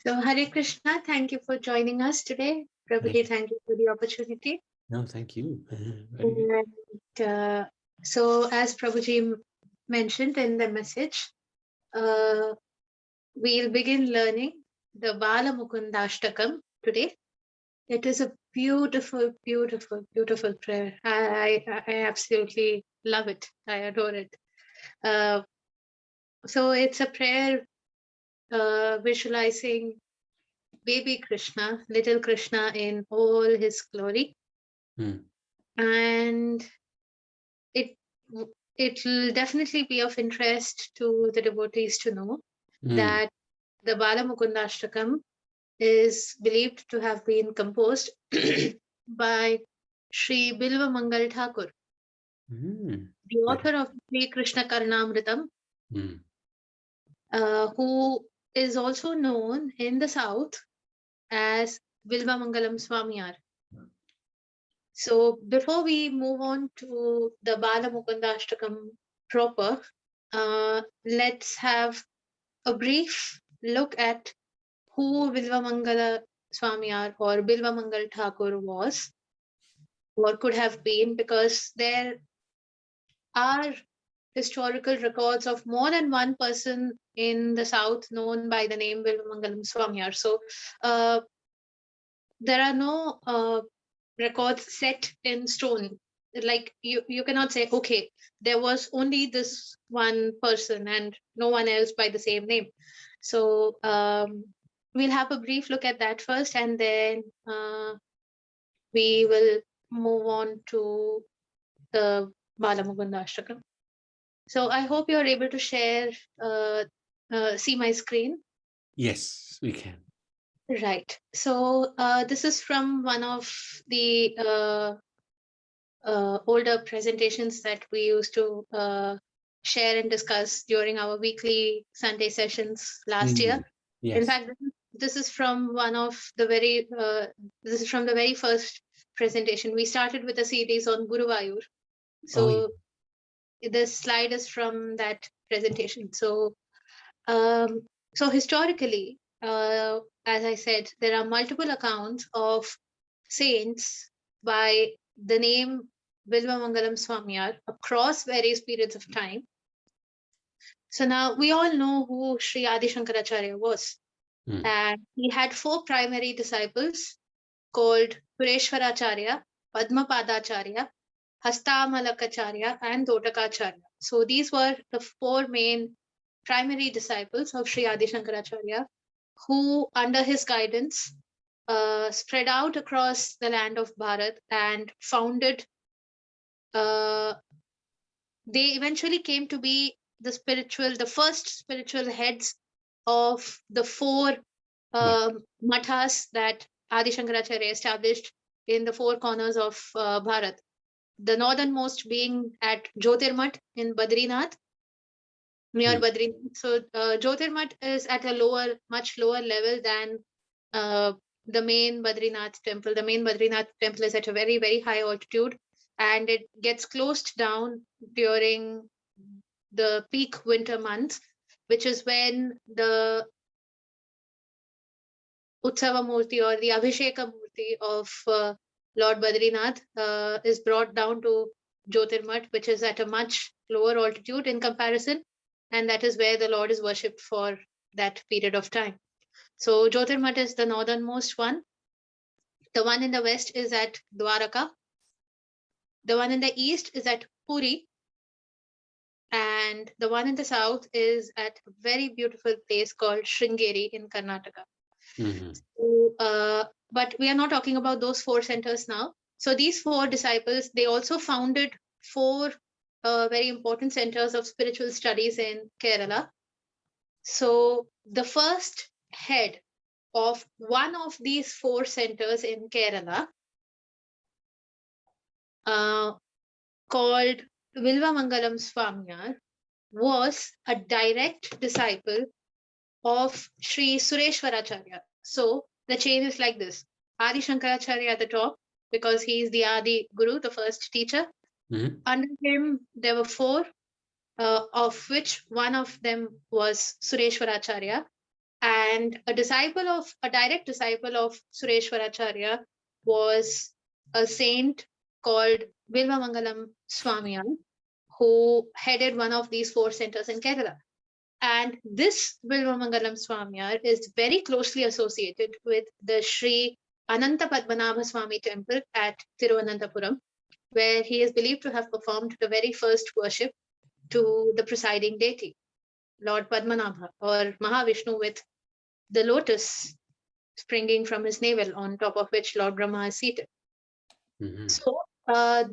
So Hare Krishna, thank you for joining us today. Prabhuji, thank you for the opportunity. No, thank you. Very good. And, so as Prabhuji mentioned in the message, we'll begin learning the Bala Mukundastakam today. It is a beautiful, beautiful, beautiful prayer. I absolutely love it. I adore it. So it's a prayer visualizing baby Krishna, little Krishna in all his glory. And it will definitely be of interest to the devotees to know that the Bala Mukundastakam is believed to have been composed by Sri Bilvamangal Thakur, the author of Sri Krishna Karnamritam, who is also known in the south as Bilvamangalam Swamiyar. So before we move on to the Bala Mukundastakam proper, let's have a brief look at who Bilvamangala Swamiyar or Bilvamangal Thakur was, or could have been, because there are historical records of more than one person in the south known by the name Bilvamangalam Swamiyar. So there are no records set in stone. Like you cannot say, okay, there was only this one person and no one else by the same name. So we'll have a brief look at that first, and then we will move on to the Bala Mukundastakam. So I hope you're able to share, see my screen. Yes, we can. Right. So this is from one of the older presentations that we used to share and discuss during our weekly Sunday sessions last year. Yes. In fact, this is from one of the this is from the very first presentation. We started with a series on Guru Vayur. So this slide is from that presentation. So, so historically, as I said, there are multiple accounts of saints by the name Bilvamangalam Swamiyar across various periods of time. So now we all know who Sri Adi Shankaracharya was. And he had 4 primary disciples called Sureshwaracharya, Padmapadacharya, Hastamalakacharya, and Dotakacharya. So these were the 4 main primary disciples of Sri Adi Shankaracharya, who under his guidance spread out across the land of Bharat and founded, they eventually came to be the first spiritual heads of the 4 mathas that Adi Shankaracharya established in the 4 corners of Bharat. The northernmost being at Jyotirmath in Badrinath, near Badrinath. So Jyotirmath is at a much lower level than the main Badrinath temple. The main Badrinath temple is at a very, very high altitude, and it gets closed down during the peak winter months, which is when the Utsava Murti or the Abhisheka Murti of Lord Badrinath is brought down to Jyotirmath, which is at a much lower altitude in comparison, and that is where the Lord is worshipped for that period of time. So Jyotirmath is the northernmost one. The one in the west is at Dwaraka. The one in the east is at Puri. And the one in the south is at a very beautiful place called Sringeri in Karnataka. So, but we are not talking about those 4 centers now. So these 4 disciples, they also founded 4 very important centers of spiritual studies in Kerala. So the first head of one of these 4 centers in Kerala, called Bilvamangalam Swamiyar, was a direct disciple of Sri Sureshwaracharya. So the chain is like this: Adi Shankaracharya at the top, because he is the Adi Guru, the first teacher. Under him, there were 4, of which one of them was Sureshwaracharya. And a direct disciple of Sureshwaracharya was a saint called Bilvamangalam Swamiyar, who headed one of these 4 centers in Kerala. And this Bilvamangalam Swamiyar is very closely associated with the Sri Ananta Padmanabha Swami temple at Thiruvananthapuram, where he is believed to have performed the very first worship to the presiding deity, Lord Padmanabha, or Mahavishnu, with the lotus springing from his navel, on top of which Lord Brahma is seated. So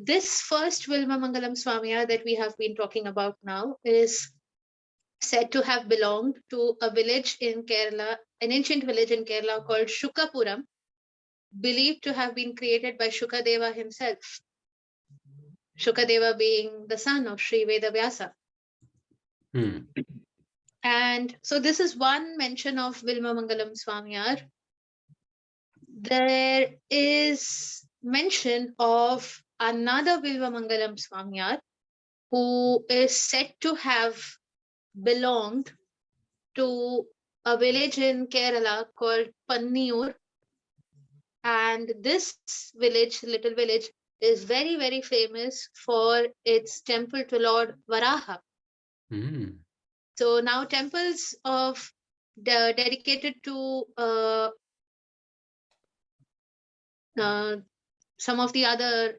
this first Bilvamangalam Swamiyar that we have been talking about now is said to have belonged to a village in Kerala, an ancient village in Kerala called Shukapuram, believed to have been created by Shukadeva himself. Shukadeva being the son of Sri Vedavyasa. And so this is one mention of Bilvamangalam Swamiyar. There is mention of another Bilvamangalam Swamiyar who is said to have belonged to a village in Kerala called Panniyur. And this village, little village, is very, very famous for its temple to Lord Varaha. So now temples of dedicated to some of the other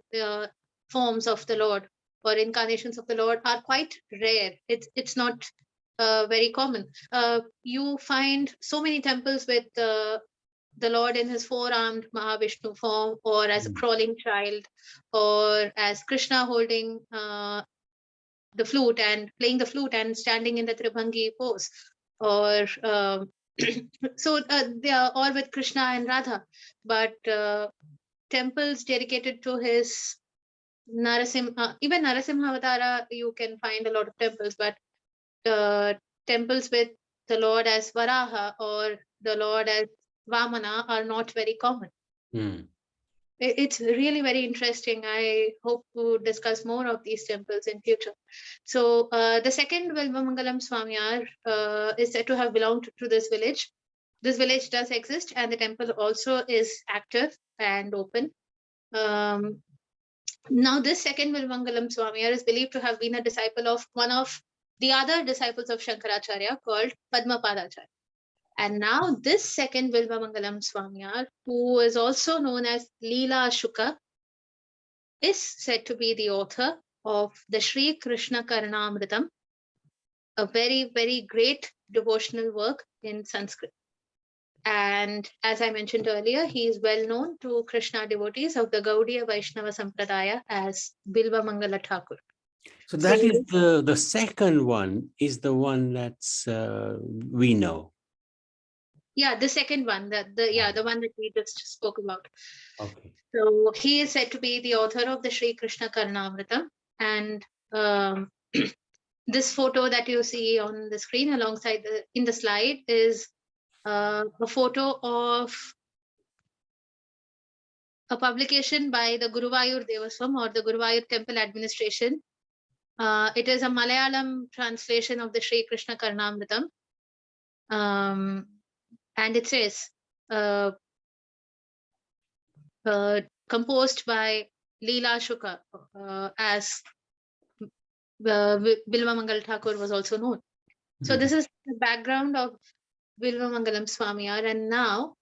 forms of the Lord or incarnations of the Lord are quite rare. It's not very common. You find so many temples with the Lord in his 4-armed Mahavishnu form, or as a crawling child, or as Krishna holding the flute and playing the flute and standing in the Tribhangi pose, or so they are all with Krishna and Radha. But temples dedicated to his Narasimha, even Narasimha Avatara, you can find a lot of temples, but temples with the Lord as Varaha or the Lord as Vamana are not very common. It's really very interesting. I hope to discuss more of these temples in future. So the second Bilvamangalam Swamiyar is said to have belonged to this village. This village does exist, and the temple also is active and open. Now, this second Bilvamangalam Swamiyar is believed to have been a disciple of one of the other disciples of Shankaracharya called Padmapadacharya. And now this second Bilvamangalam Swamiyar, who is also known as Leela Shuka, is said to be the author of the Sri Krishna Karnamritam, a very, very great devotional work in Sanskrit. And as I mentioned earlier, he is well known to Krishna devotees of the Gaudiya Vaishnava Sampradaya as Bilvamangala Thakur. So that is the second one is the one that's we know. Yeah, the second one, the one that we just spoke about. Okay. So he is said to be the author of the Sri Krishna Karnamritam, and this photo that you see on the screen alongside in the slide is a photo of a publication by the Guruvayur Devaswam or the Guruvayur Temple Administration. It is a Malayalam translation of the Sri Krishna Karnamritam. And it says, composed by Leela Shuka, as Bilvamangal Thakur was also known. So this is the background of Bilvamangalam Swamiyar, and now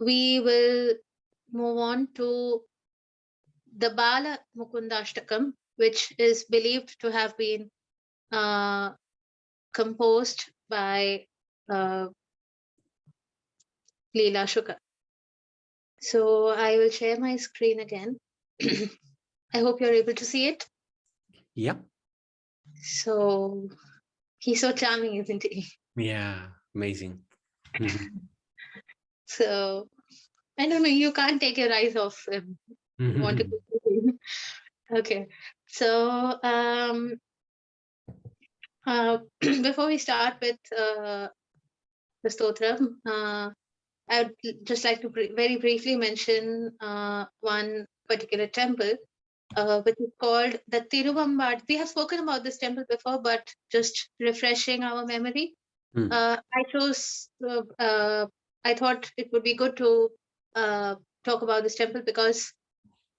we will move on to the Bala Mukundastakam, which is believed to have been composed by Leela Shuka. So I will share my screen again. I hope you're able to see it. Yep. So he's so charming, isn't he? Yeah, amazing. So I don't know, you can't take your eyes off him. You want to keep okay. So before we start with the stotram, I would just like to very briefly mention one particular temple which is called the Tiruvambad. We have spoken about this temple before, but just refreshing our memory. I chose, I thought it would be good to talk about this temple because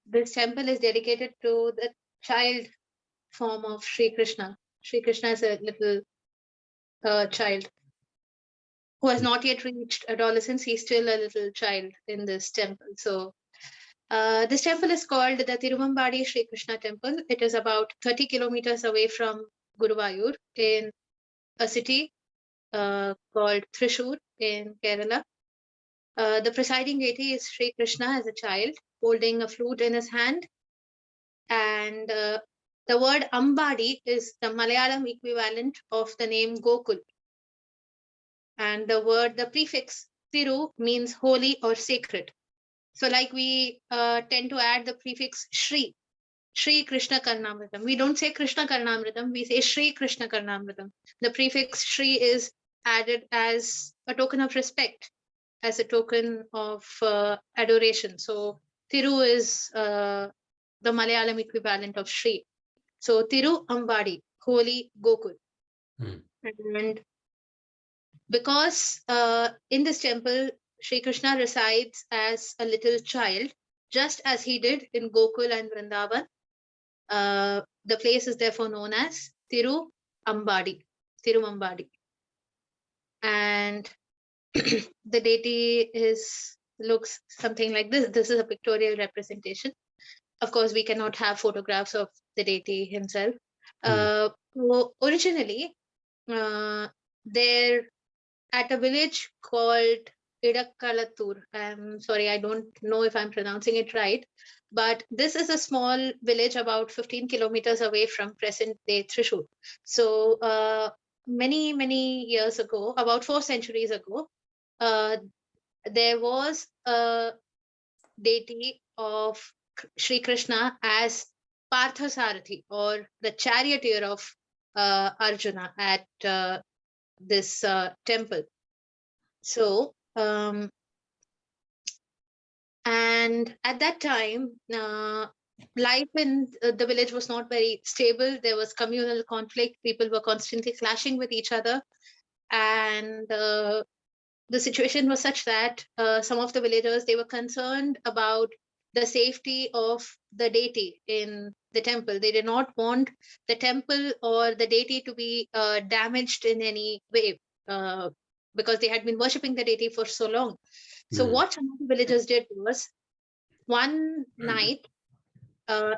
this temple is dedicated to the child form of Sri Krishna. Sri Krishna is a little child who has not yet reached adolescence. He's still a little child in this temple. So this temple is called the Tiruvambadi Sri Krishna temple. It is about 30 kilometers away from Guruvayur in a city called Thrissur in Kerala. The presiding deity is Sri Krishna as a child holding a flute in his hand. And the word Ambadi is the Malayalam equivalent of the name Gokul. And the prefix Tiru means holy or sacred. So like we tend to add the prefix Shri, Shri Krishna Karnamritam. We don't say Krishna Karnamritam, we say Shri Krishna Karnamritam. The prefix Shri is added as a token of respect, as a token of adoration. So Tiru is the Malayalam equivalent of Shri. So Tiru Ambadi, holy Gokul. And because in this temple, Sri Krishna resides as a little child, just as he did in Gokul and Vrindavan. The place is therefore known as Tirumambadi. And the deity looks something like this. This is a pictorial representation. Of course, we cannot have photographs of the deity himself. Originally, there at a village called Idakalatur. I'm sorry, I don't know if I'm pronouncing it right, but this is a small village about 15 kilometers away from present-day Thrissur. So many, many years ago, about 4 centuries ago, there was a deity of Sri Krishna as Parthasarathi, or the charioteer of Arjuna at this temple. So, and at that time, life in the village was not very stable. There was communal conflict. People were constantly clashing with each other. And the situation was such that some of the villagers, they were concerned about the safety of the deity in the temple. They did not want the temple or the deity to be damaged in any way, because they had been worshipping the deity for so long. So what some of the villagers did was, one night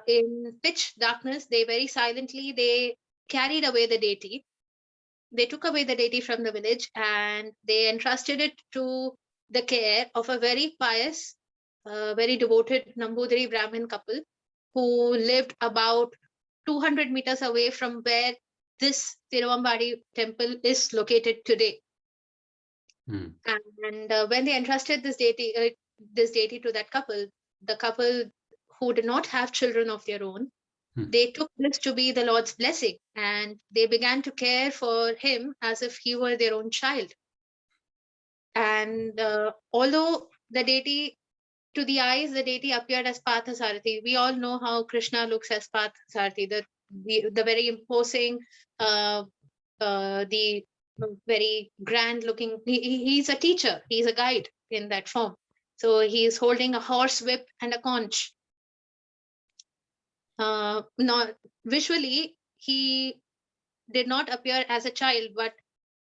in pitch darkness, they very silently, they carried away the deity. They took away the deity from the village and they entrusted it to the care of a very pious, very devoted Nambudiri Brahmin couple who lived about 200 meters away from where this Tiruvambadi temple is located today. And when they entrusted this deity to that couple, the couple who did not have children of their own, they took this to be the Lord's blessing, and they began to care for him as if he were their own child. And although the deity, to the eyes, the deity appeared as Parthasarathi. We all know how Krishna looks as Parthasarathi, the very imposing, the very grand looking. He's a teacher, he's a guide in that form. So he's holding a horse whip and a conch. Not visually, he did not appear as a child, but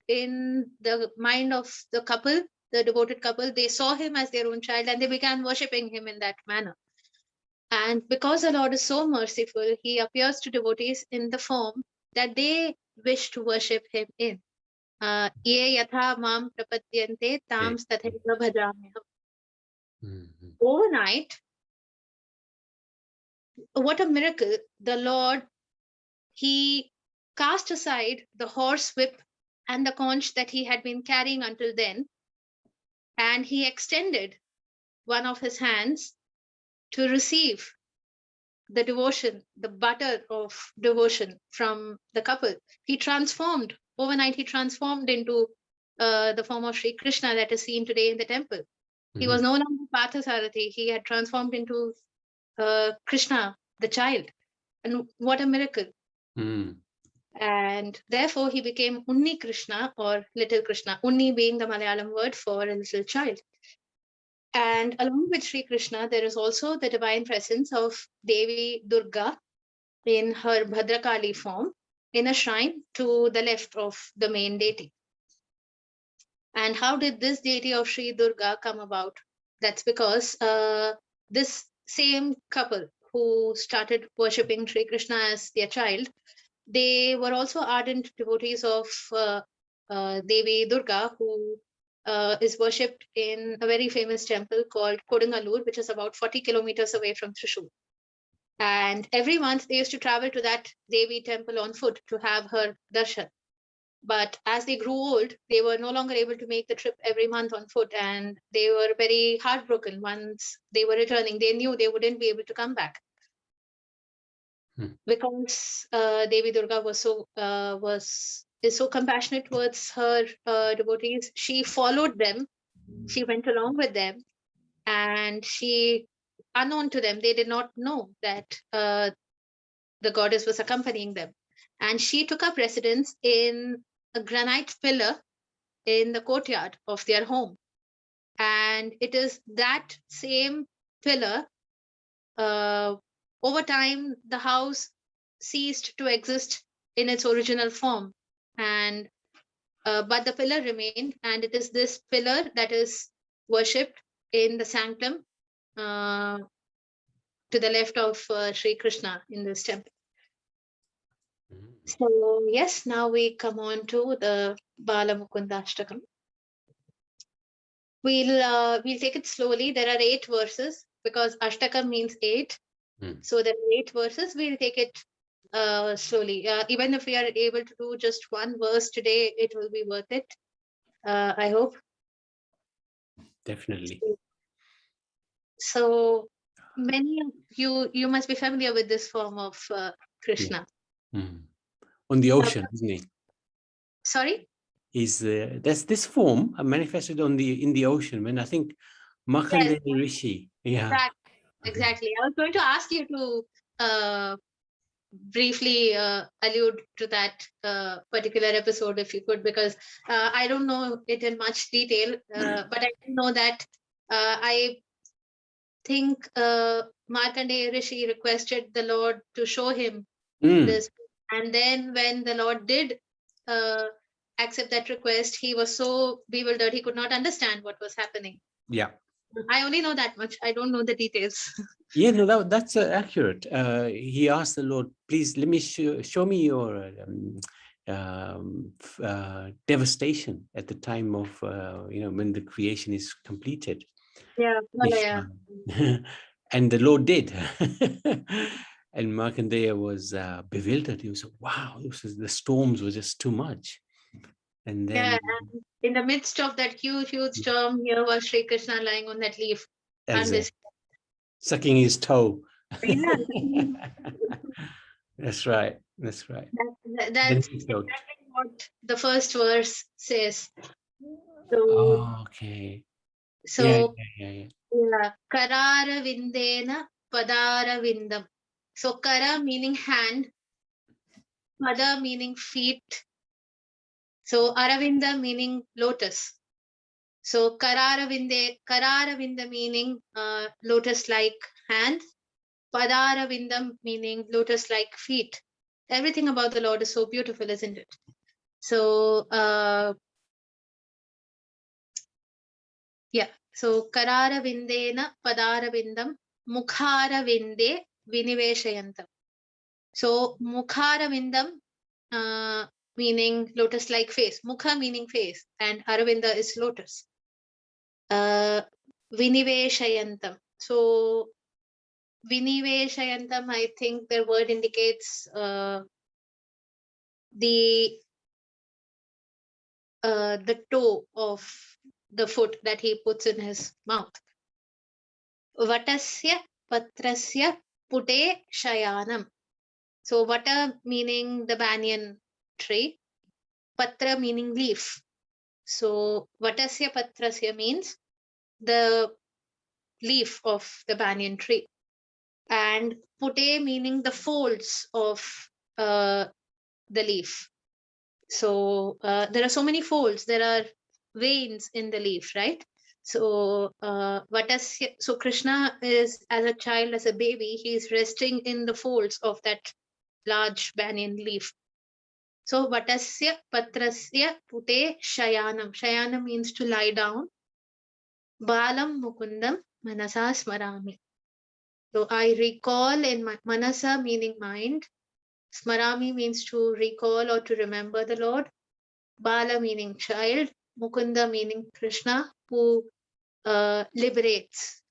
in the mind of the couple, the devoted couple, they saw him as their own child and they began worshipping him in that manner. And because the Lord is so merciful, he appears to devotees in the form that they wish to worship him in. Ye yatha mam prapadyante tam tathaiva bhajamyaham. Overnight, what a miracle, the Lord, he cast aside the horse whip and the conch that he had been carrying until then, and he extended one of his hands to receive the devotion, the butter of devotion from the couple. He transformed, overnight he transformed into the form of Sri Krishna that is seen today in the temple. He was no longer Parthasarathi, he had transformed into Krishna, the child. And what a miracle. And therefore he became Unni Krishna, or little Krishna, Unni being the Malayalam word for a little child. And along with Sri Krishna, there is also the divine presence of Devi Durga in her Bhadrakali form in a shrine to the left of the main deity. And how did this deity of Sri Durga come about? That's because this same couple who started worshipping Sri Krishna as their child, they were also ardent devotees of Devi Durga, who is worshipped in a very famous temple called Kodungalur, which is about 40 kilometers away from Thrissur. And every month they used to travel to that Devi temple on foot to have her darshan. But as they grew old, they were no longer able to make the trip every month on foot, and they were very heartbroken once they were returning. They knew they wouldn't be able to come back. Because Devi Durga is so compassionate towards her devotees. She followed them. She went along with them, and she, unknown to them, they did not know that the goddess was accompanying them. And she took up residence in a granite pillar in the courtyard of their home. And it is that same pillar, over time, the house ceased to exist in its original form. And but the pillar remained, and it is this pillar that is worshipped in the sanctum to the left of Sri Krishna in this temple. So yes, now we come on to the Bala Mukundastakam. We'll take it slowly. There are 8 verses because Ashtakam means 8. So there are 8 verses. We'll take it slowly. Even if we are able to do just one verse today, it will be worth it. I hope. Definitely. So many of you must be familiar with this form of Krishna. On the ocean, isn't it? Sorry? There's this form manifested in the ocean when I think Markandeya Rishi. Yeah. Exactly. I was going to ask you to briefly allude to that particular episode if you could, because I don't know it in much detail, but I know that I think Markandeya Rishi requested the Lord to show him this, and then when the Lord did accept that request, he was so bewildered he could not understand what was happening. Yeah. I only know that much. I don't know the details. Yeah, no, that's accurate. He asked the Lord, please let me show me your devastation at the time of when the creation is completed. Yeah. And the Lord did. And Markandeya was bewildered. He was like, wow, the storms were just too much. And then, yeah, and in the midst of that huge storm, here was Sri Krishna lying on that leaf, sucking his toe. Yeah. That's right. That's That's what the first verse says. So, okay. So, yeah. Karara Vindena Padara Vindam. So, Kara meaning hand, Pada meaning feet. So, Aravinda meaning lotus. So, Karara Vinda meaning lotus-like hand, Padara Vindam meaning lotus-like feet. Everything about the Lord is so beautiful, isn't it? So, so Karara Vindena Padara Vindam Mukhara Vinde Viniveshayantam. So, Mukhara Vindam meaning lotus-like face, Mukha meaning face, and Aravinda is lotus. Viniveshayantam. So, Viniveshayantam, I think the word indicates the toe of the foot that he puts in his mouth. Vatasya patrasya pute shayanam. So, vata meaning the banyan tree, patra meaning leaf. So, vatasya patrasya means the leaf of the banyan tree. and pute meaning the folds of the leaf. So there are so many folds, there are veins in the leaf, right? So so Krishna is, as a child, as a baby, he is resting in the folds of that large banyan leaf. So vatasya patrasya pute shayanam. Shayanam means to lie down. Balam mukundam manasa smarami. So I recall in my manasa meaning mind. Smarami means to recall or to remember the Lord. Bala meaning child. Mukunda meaning Krishna, who liberates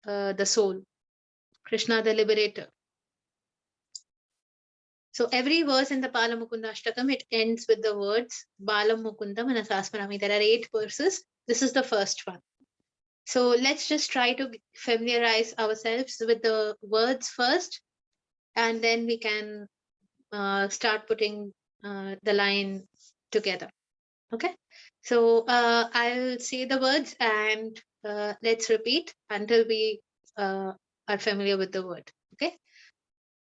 the soul. Krishna the liberator. So every verse in the Bala Mukundastakam, it ends with the words Bala Mukundam and Asasmarami. There are 8 verses. This is the first one. So let's just try to familiarize ourselves with the words first, and then we can start putting the line together. Okay. So I'll say the words and let's repeat until we are familiar with the word. Okay.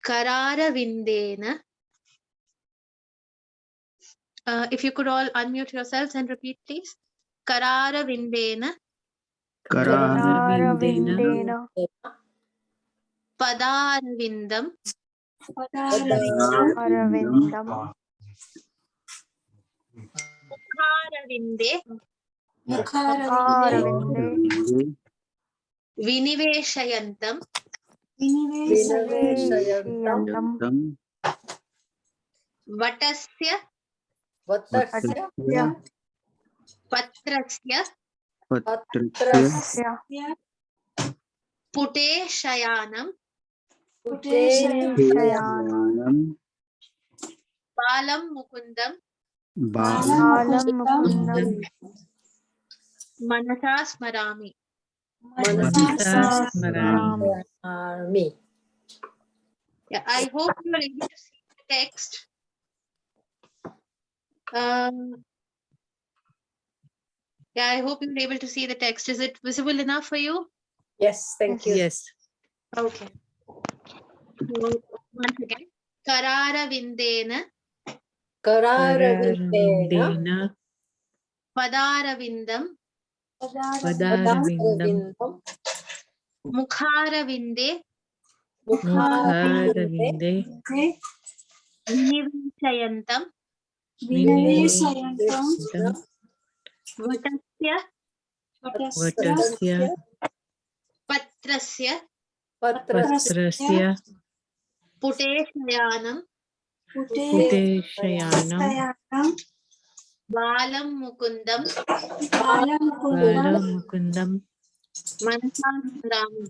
Karara Vindena. If you could all unmute yourselves and repeat, please. Karara Vindena. Karavindena Padaravindam. Aravindam Mukharavinde. Mukharavinde Viniveshayantam. Viniveshayantam Vatasya Vatasya Patrasya Patrasya Pute Shayanam. Shayanam Balam Mukundam Balam Mukundam Manasa Smarami. Manasa Smarami. Yeah, I hope you are able to see the text. Yeah, I hope you're able to see the text. Is it visible enough for you? Yes, thank you. Yes. Okay. So, once again, Karara Vindena, Kararavindena Padaravindam, Padaravindam Mukharavinde, Mukharavinde Viniveshayantam, Viniveshayantam Vatasya Vatasya Patrasya Patrasya Pute Shayanam, Puteshayanam Balam Mukundam, Balamukundam Manasa Smarami.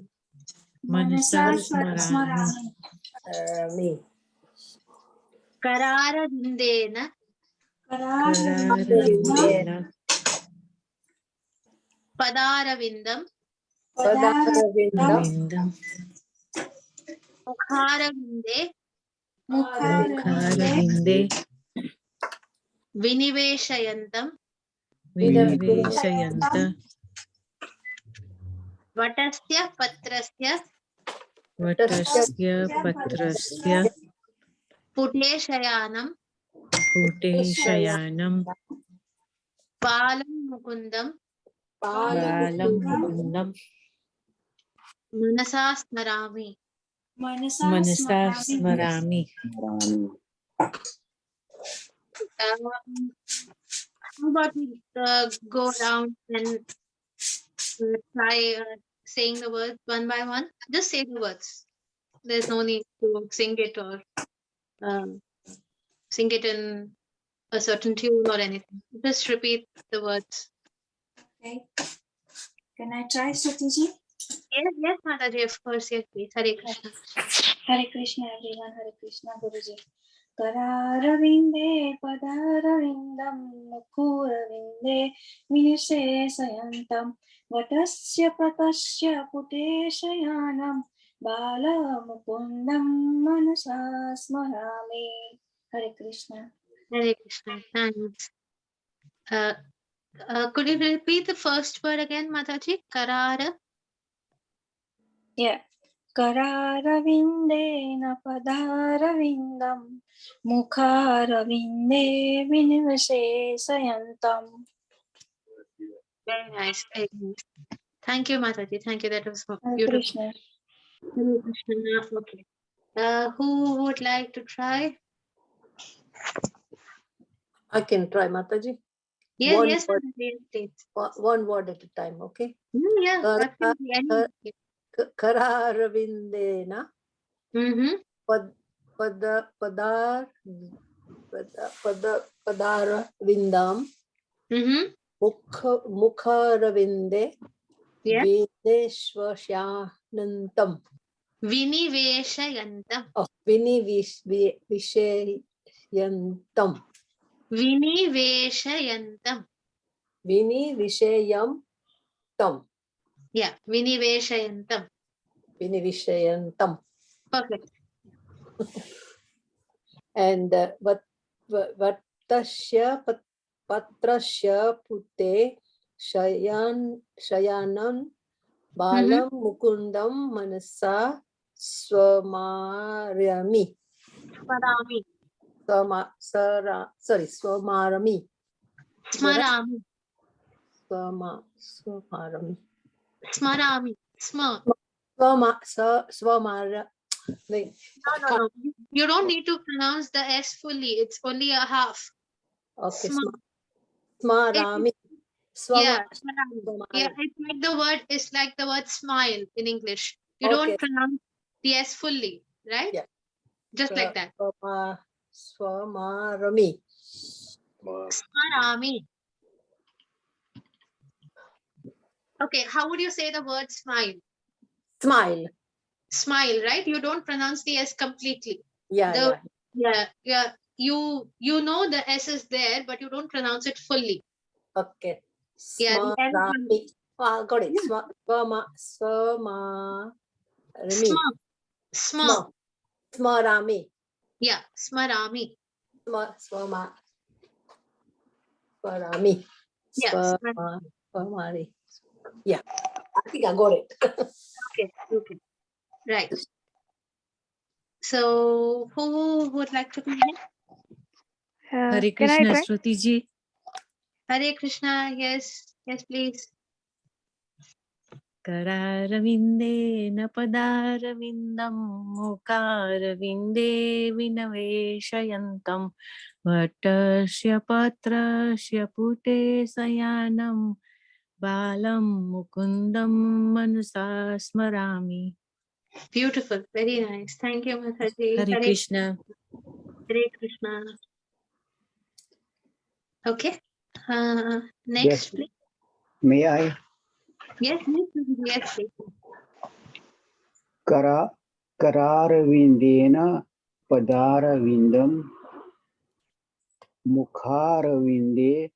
Manasa Smarami Karara Vindena, Kararavindena Padaravindam, Padaravindam Mukharavinde, Mukharavinde Viniveshayantam, Viniveshayanta Vatasya Patrasya Vatasya Patrasya Pute Shayanam, Puteshayanam Balam Mukundam, Balamukundam Manasa Smarami. Manasa Smarami. How about we go around and try saying the words one by one? Just say the words. There's no need to sing it or sing it in a certain tune or anything. Just repeat the words. Okay. Can I try, Shruti? Yes, Mataji, of course, yes, please. Hare Krishna. Hare Krishna, everyone. Hare Krishna, Guruji. Kararavinde padaravindam mukuravinde vinisheshayantam vatasya patasya puteshayanam balamukundam manasa smarami. Hare Krishna. Hare Krishna. Thanks. Could you repeat the first word again, Mataji? Karara? Yeah. करारविन्देन पदारविन्दं मुखारविन्दे विनिवेशयन्तम्. Very nice. Very nice. Thank you, Mataji. Thank you. That was Hare beautiful. Krishna. Hare Krishna. Okay. Who would like to try? I can try, Mataji. Yes, One yes, word. Mataji, please. One word at a time, okay? Yeah, absolutely. Kararavindena Padaravindam Mukharavinde Yeah. Videshvasyanantam. Viniveshayantam. Oh, Vinivishayantam. Viniveshayantam. Vinivishayam tam. Yeah, Viniveshayantam. Vinivishayantam. Perfect. And Vatasya Patrasya Pute Shayanam Balam Mukundam Manasa Swamarami. Smarami. Swamarami. Smarami. Swamarami. Smarami. Swamara. No. You don't need to pronounce the S fully. It's only a half. Okay. Yeah, Smarami. smarami. Yeah, it's like the word smile in English. You don't pronounce the S fully, right? Yeah. Just like that. Swamarami. Smarami. Okay, how would you say the word smile? Smile. Smile, right? You don't pronounce the S completely. Yeah. You know the S is there, but you don't pronounce it fully. Okay. Yeah, the L Smarami. Got it. Smarami. Smarami. Yeah, smarami. Smarami. Yeah, Smarami. Yeah. I think I got it. Okay. Right. So who would like to begin? Hare Can I Krishna, try? Shruti ji. Hare Krishna. Yes, please. Kararavindena padaravindam mukaravinde vinaveshayantam vatasya patrasya pute sayanam balam mukundam manasa smarami. Beautiful. Very nice. Thank you, Mataji. Hare Krishna. Hare Krishna. Okay. Next, Yes. please. May I? Yes, please. Kararavindena Padaravindam Mukharavinde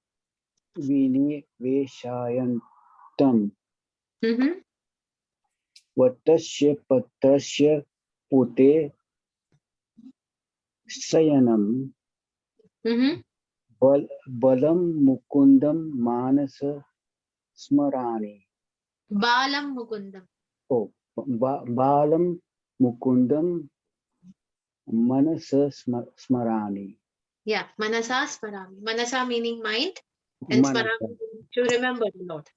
Viniveshayantam Vatasya Patrasya Pute Sayanam Balam Mukundam Manasa Smarani. Balam Mukundam. Oh, Balam Mukundam Manasa Smarani. Yeah, Manasa Smarami. Manasa meaning mind, and Smarami to remember the Lord.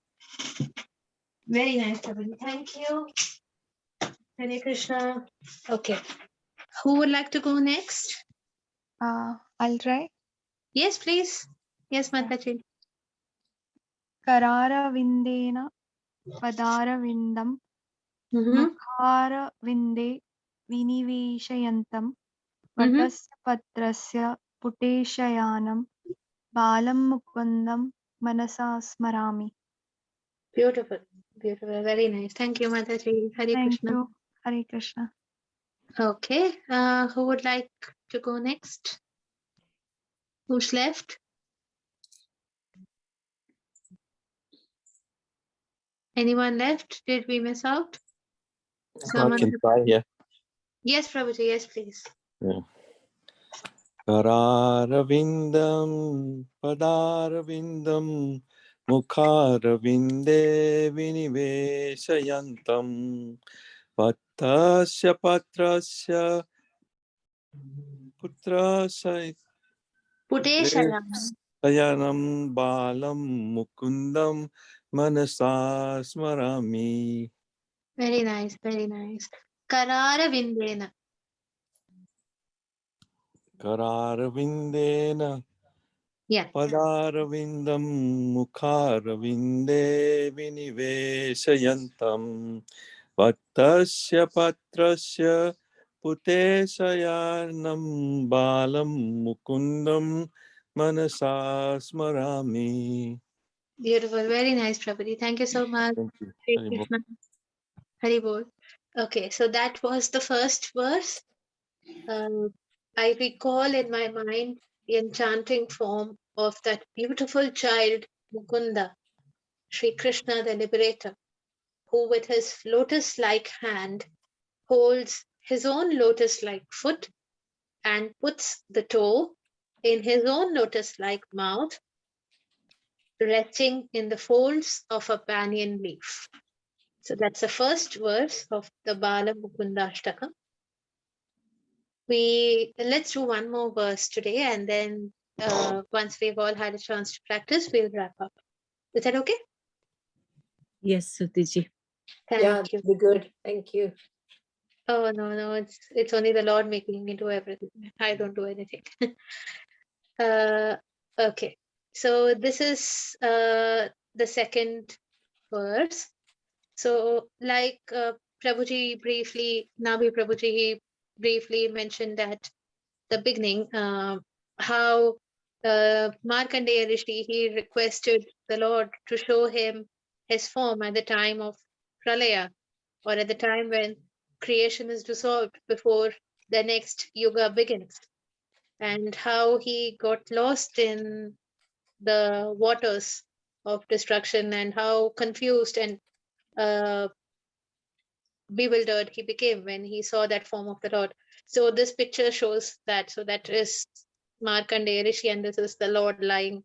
Very nice, Prabhu. Thank you. Hare Krishna. Okay. Who would like to go next? I'll try. Yes, please. Yes, Mataji. Kararavindena Padaravindam Mukharavinde Viniveshayantam Vatasya Patrasya Puteshayanam Balam Mukundam Manasa Smarami. Beautiful. Very nice. Thank you, Mataji. Hare Thank Krishna. you. Hare Krishna. Okay. Who would like to go next? Who's left? Anyone left? Did we miss out? I can try, yeah. Yes, Prabhuji. Yes, please. Yeah. Kararavindam padaravindam mukharavinde viniveshayantam Tasya patrasya putrasya Puteshayanam. sayanam balam mukundam manasa smarami. Very nice, very nice. Karara Vindena. Kararavindena Yeah. Padaravindam Mukharavinde Viniveshayantam Vattasya Patrasya Puteshayanam Balam Mukundam Manasa Smarami. Beautiful. Very nice, Prabhuji. Thank you so much. Thank you. Hare Hari Bol. Krishna. Hari Bol. Okay, so that was the first verse. I recall in my mind the enchanting form of that beautiful child, Mukunda, Sri Krishna the Liberator, who with his lotus-like hand holds his own lotus-like foot and puts the toe in his own lotus-like mouth, resting in the folds of a banyan leaf. So that's the first verse of the Bala Mukundastakam. Let's do one more verse today, and then once we've all had a chance to practice, we'll wrap up. Is that okay? Yes, Sutiji. Yeah, Thank you. be good. Thank you. Oh no, it's only the Lord making me do everything. I don't do anything. Okay, so this is the second verse. So, like Prabhuji briefly, Nabi Prabhuji, he briefly mentioned that the beginning, how Markandeya Rishi, he requested the Lord to show him his form at the time of Pralaya, or at the time when creation is dissolved before the next yuga begins, and how he got lost in the waters of destruction, and how confused and uh, bewildered he became when he saw that form of the Lord. So this picture shows that. So that is Markandeya Rishi, and this is the Lord lying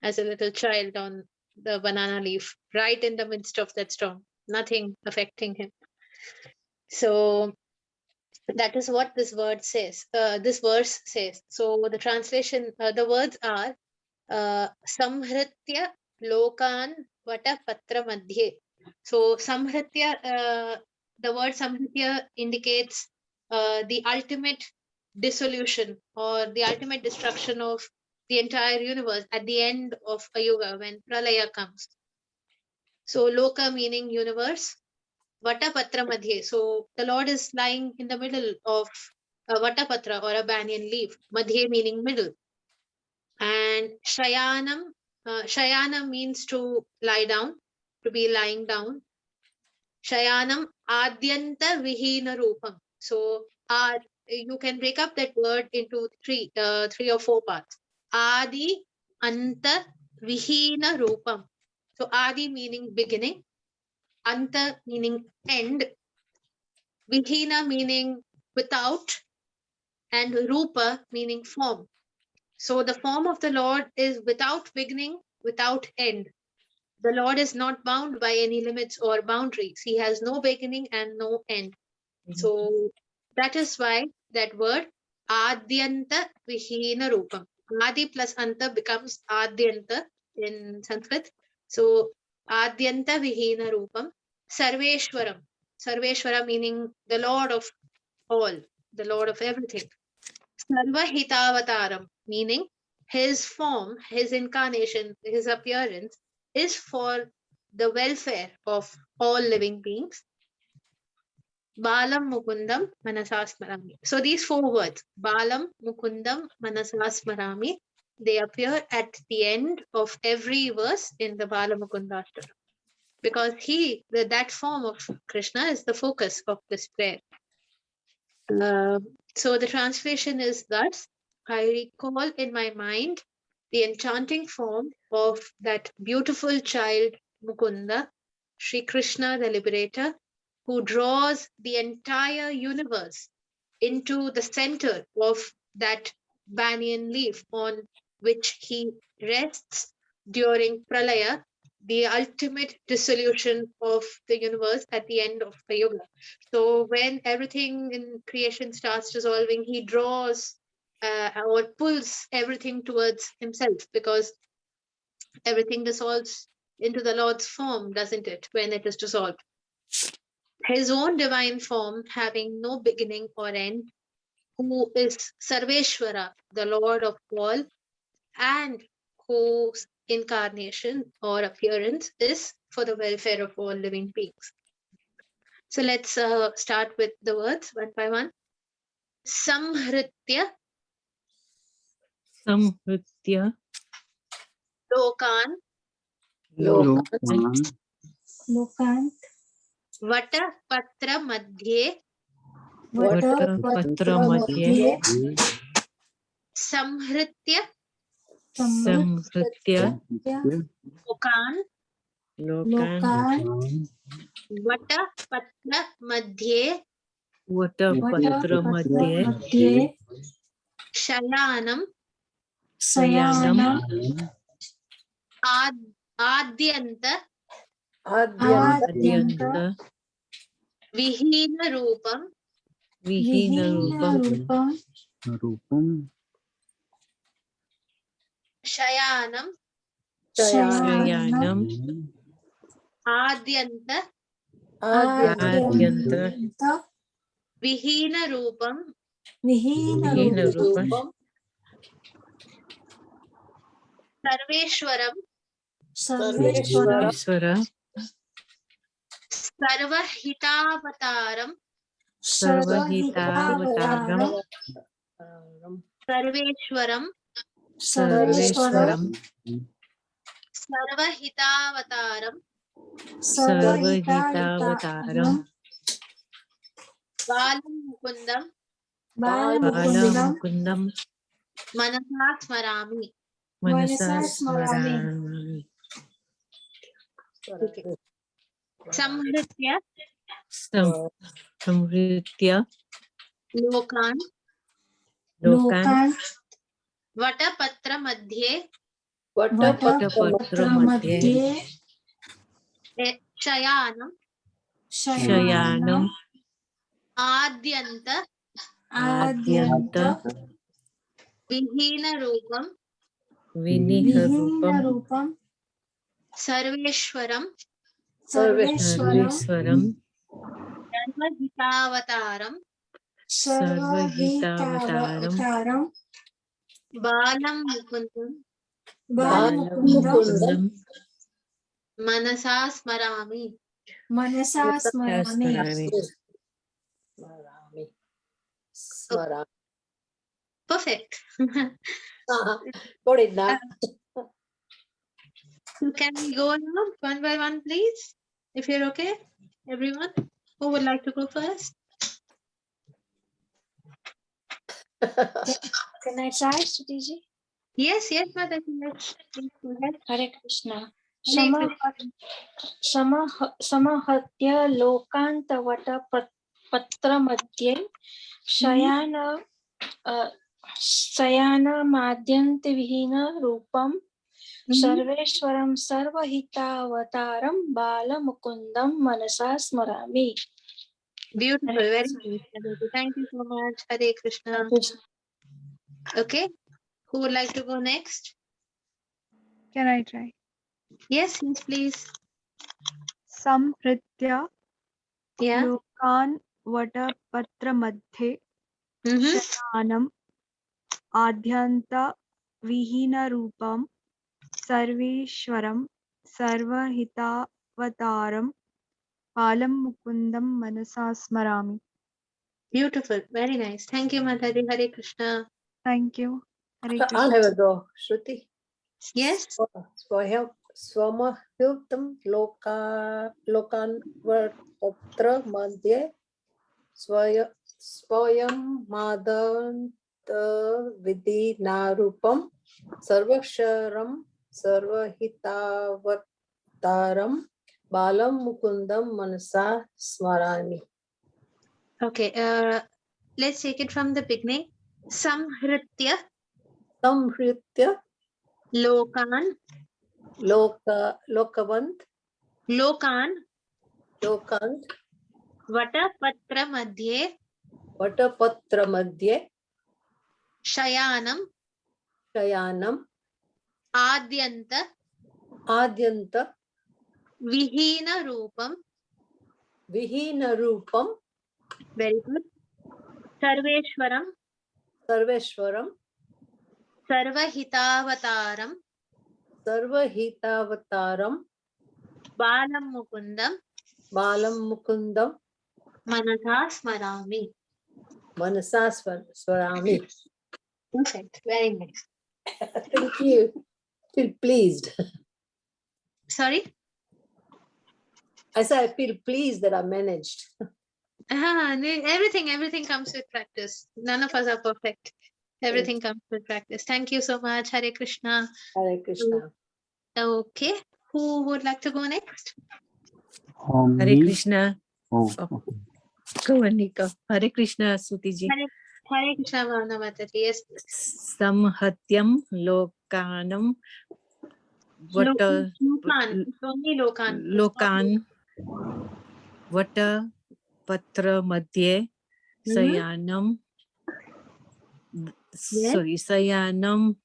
as a little child on the banana leaf, right in the midst of that storm, nothing affecting him. So that is what this word says. This verse says. So the translation, the words are Samhritya Lokan Vata Patra Madhye. So Samhritya, the word Samhritya indicates the ultimate dissolution or the ultimate destruction of the entire universe at the end of a yuga when Pralaya comes. So Loka meaning universe, Vatapatra Madhye. So the Lord is lying in the middle of a Vatapatra or a banyan leaf. Madhye meaning middle. And Shayanam, Shayana means to lie down, to be lying down. Shayanam Adyanta Vihina Rupam. So you can break up that word into three or four parts. Adi Anta Vihina Rupam. So Adi meaning beginning, Anta meaning end, Vihina meaning without, and Rupa meaning form. So the form of the Lord is without beginning, without end. The Lord is not bound by any limits or boundaries. He has no beginning and no end. So that is why that word Adyanta Vihina Rupam. Adi plus Anta becomes Adyanta in Sanskrit. So Adyanta Vihina Rupam. Sarveshwaram. Sarveshwara meaning the Lord of all, the Lord of everything. Sarva Hitavataram meaning his form, his incarnation, his appearance is for the welfare of all living beings. Balam Mukundam Manasasmarami. So these four words, Balam Mukundam Manasasmarami, they appear at the end of every verse in the Bala Mukundastakam, because that form of Krishna is the focus of this prayer. So the translation is thus: I recall in my mind the enchanting form of that beautiful child Mukunda, Sri Krishna the Liberator, who draws the entire universe into the center of that banyan leaf on which he rests during Pralaya, the ultimate dissolution of the universe at the end of the yuga. So when everything in creation starts dissolving, he draws or pulls everything towards himself, because everything dissolves into the Lord's form, doesn't it, when it is dissolved? His own divine form, having no beginning or end, who is Sarveshwara, the Lord of all, and whose incarnation or appearance is for the welfare of all living beings. So let's start with the words one by one. Samhritya Samhritya Lokan Lokan Lokant Vata Patra Madhye Vatapatra Madhye Samhritya Samhritya Lokan Lokan Vata Patra Madhye Vatapatra Madhye Madhye Shayanam Sayanam Adyanta Adyanta Vihina Rupam Vihina Rupam Rupam Shayanam Shayanam Adyanta Adyanta Vihina Rupam Vihina Rupam Sarveshwaram Sarveshwara Sarvahitavataram Sarvahitavataram Sarveshwaram Sarveshwaram Sarvahitavataram Sarvahitavataram Balam Mukundam Bala Mukundam Manasa Smarami. Manasa Smarami Samhritya Samhritya Lokan Lokan Vatapatra Madhye Vatapatra Madhye Shayanam Shayanam Adyanta Adyanta Vihina Rupam Viniha Rupam Sarveshwaram Sarveshwaram Sarvahitavataram Sarvahitavataram Balam Mukundam Bala Mukundam Manasa Smarami. Smarami Perfect. Kodilla. Can we go now one by one, please? If you're okay, everyone. Who would like to go first? Can I try, Shruti? Yes, Mataji. Yes. Please go ahead. Hare Krishna. Hare Krishna. Samahत्य लोकांतवट पत्र मध्ये शयान शयानमाद्यन्त विहीन रूपम सर्वेश्वरं सर्वहितावतारं बालमुकुन्दं मनसा स्मरामि. Beautiful. Hare Very Krishna. nice. Mataji. Thank you so much. Hare Krishna. Okay. Who would like to go next? Can I try? Yes, please. Samhritya Yeah. Lokan Vatapatra Madhye Mm-hmm. Shayanam Adhyanta Vihina Rupam Sarveshwaram Sarvahitavataram Balam Mukundam Manasa Smarami. Beautiful. Very nice. Thank you, Mataji. Hare Krishna. Thank you. Hare I'll Krishna. have a go, Shruti. Yes. For help, Swamahiltam Lokan Vatapatra Madhye Swayam Madant Vidhi Narupam Sarvasharam Sarvahitavataram Balam Mukundam Manasa Smarami. Okay. Let's take it from the beginning. Samhritya Samhritya Lokan Lokavant, Lokan Lokant, Vatapatra Madhye Vatapatra Madhye, Shayanam Shayanam, Adyanta Adyanta, Vihina Rupam. Vihina Rupam, Very good. Sarveshwaram Sarveshwaram, Sarvahitavataram Sarvahitavataram, Balam Mukundam Balam Mukundam, Manasa Smarami. Manasa Swarami. Perfect. Very nice. Thank you. Feel pleased. Sorry? I said I feel pleased that I managed. Everything comes with practice. None of us are perfect. Everything comes with practice. Thank you so much. Hare Krishna. Hare Krishna. Okay. Who would like to go next? Hare Me? Krishna. Oh, Oh. okay. Go on, Nika. Hare Krishna, Shruti ji. Hare Krishna, Bhavana Mataji. Yes, please. Samhatyam lokanam vata Lokan. It's only Lokan. It's not lokan vata patra madhye sayanam Yes. sorry sayanam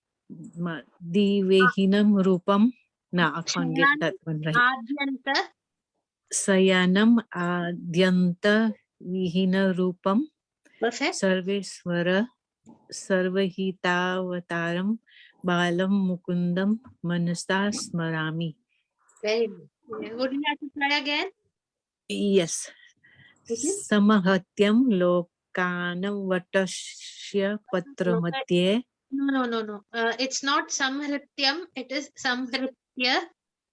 divehinam rupam. No, I can't get that one right. Adyanta Sayanam adyanta vihina rupam Perfect. sarveswara sarvahitavataram balam mukundam manasa smarami. Very good. Yeah. Would you like to try again? Yes. Okay. Samahatyam lokanam vatashya patra madhye. No. It's not Samhrityam. It is Samhritya.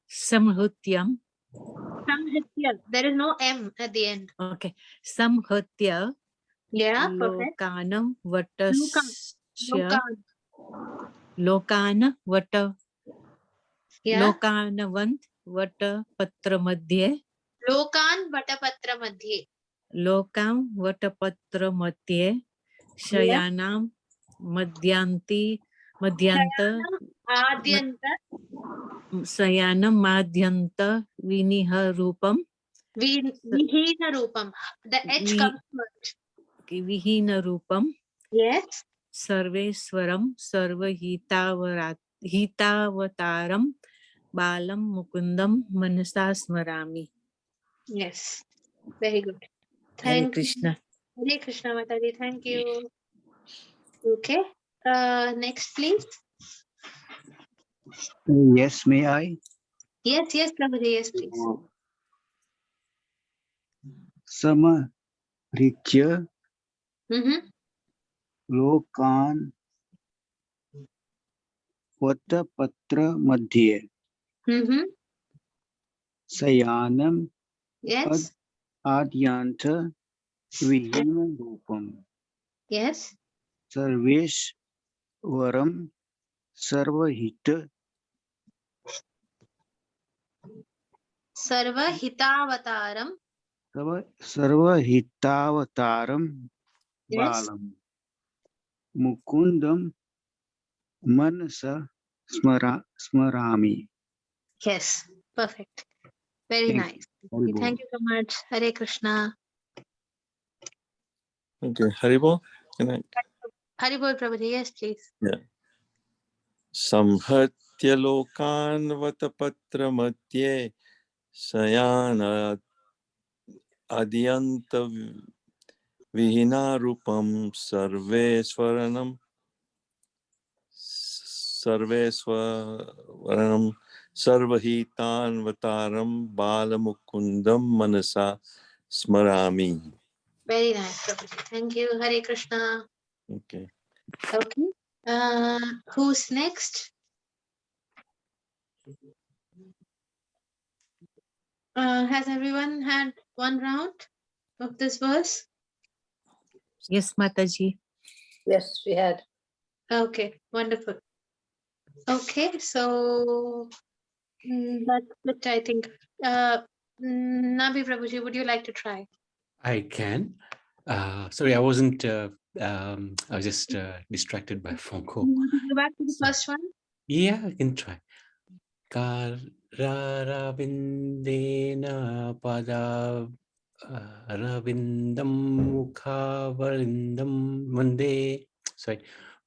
Samhatyam. Samhritya. There is no M at the end. Okay. Samhatya Yeah, perfect. lokanam vatashya Lokan. lokana vata Yeah. lokanavant vata patra madhye Lokan Vatapatra Madhye. lokam vata patra madhye shayanam madhyanti madhyanta Adyanta sayanam madhyanta viniha rupam Vihina Rupam. The H comes first. vihina rupam Yes. sarveswaram sarvahitavataram balam mukundam manasa smarami. Yes. Very good. Hare Thank Krishna. you. Hare Krishna Mataji. Thank you. Okay. Next, please. Yes, may I? Yes, Prabhuji. Yes, please. Samaritya Mm-hmm. lokan vatapatra madhye Mm-hmm. sayanam Yes. adyanta vihina rupam Yes. sarveshwaram sarvahita Sarva Hitavataram. sarvahitavataram Yes. balam mukundam manasa smarami. Yes. Perfect. Very Thank nice. you. Thank you so much. Hare Krishna. Okay, Haribol. Can I? Haribol Prabhuji. Yes, please. Yeah. Samhatya lokan vatapatra madhye sayana adyanta vihina rupam sarveswaranam sarvahitan vataram balamukundam manasa smarami. Very nice, Prabhuji. Thank you. Hare Krishna. Okay. Okay. Who's next? Has everyone had one round of this verse? Yes, Mataji. Yes, we had. Okay, wonderful. Okay, so that's it, I think. Nabi Prabhuji, would you like to try? I can. Sorry, I wasn't. I was just distracted by a phone call. You want to go back to the So- first one? Yeah, I can try. Karavindena pada Ravindam Mukhavarindam Vande. Sorry.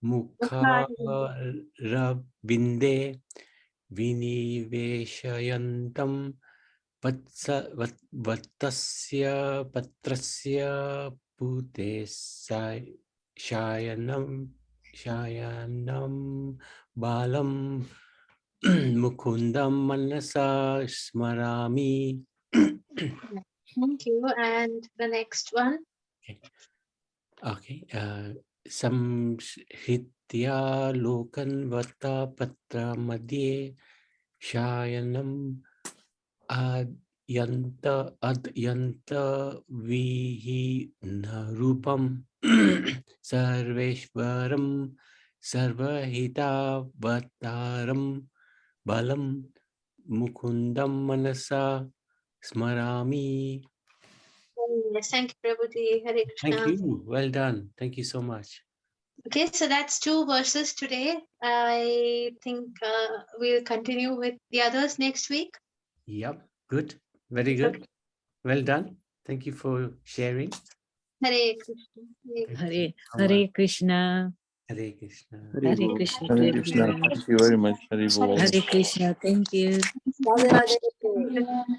Mukharavinde Viniveshayantam Vattasya Patrasya Pute Shayanam Balam Mukundam Manasa Smarami. Thank you. And the next one. Okay. Samhritya Lokan Vata Patra Madhye Shayanam Adyanta Vihi Narupam Sarveshwaram Sarvahita Vataram Balam Mukundam Manasa Smarami. Yes, thank you, Prabhuji. Hare Krishna. Thank you. Well done. Thank you so much. Okay, so that's 2 verses today. I think we'll continue with the others next week. Yep. Good. Very good. Well done. Thank you for sharing. Hare Krishna. Hare Hare Krishna. Hare Krishna. Hare Bol. Krishna to Hare Krishna. everyone. Thank you very much. Hari Bol. Hare Krishna. Thank you. Radhe Radhe.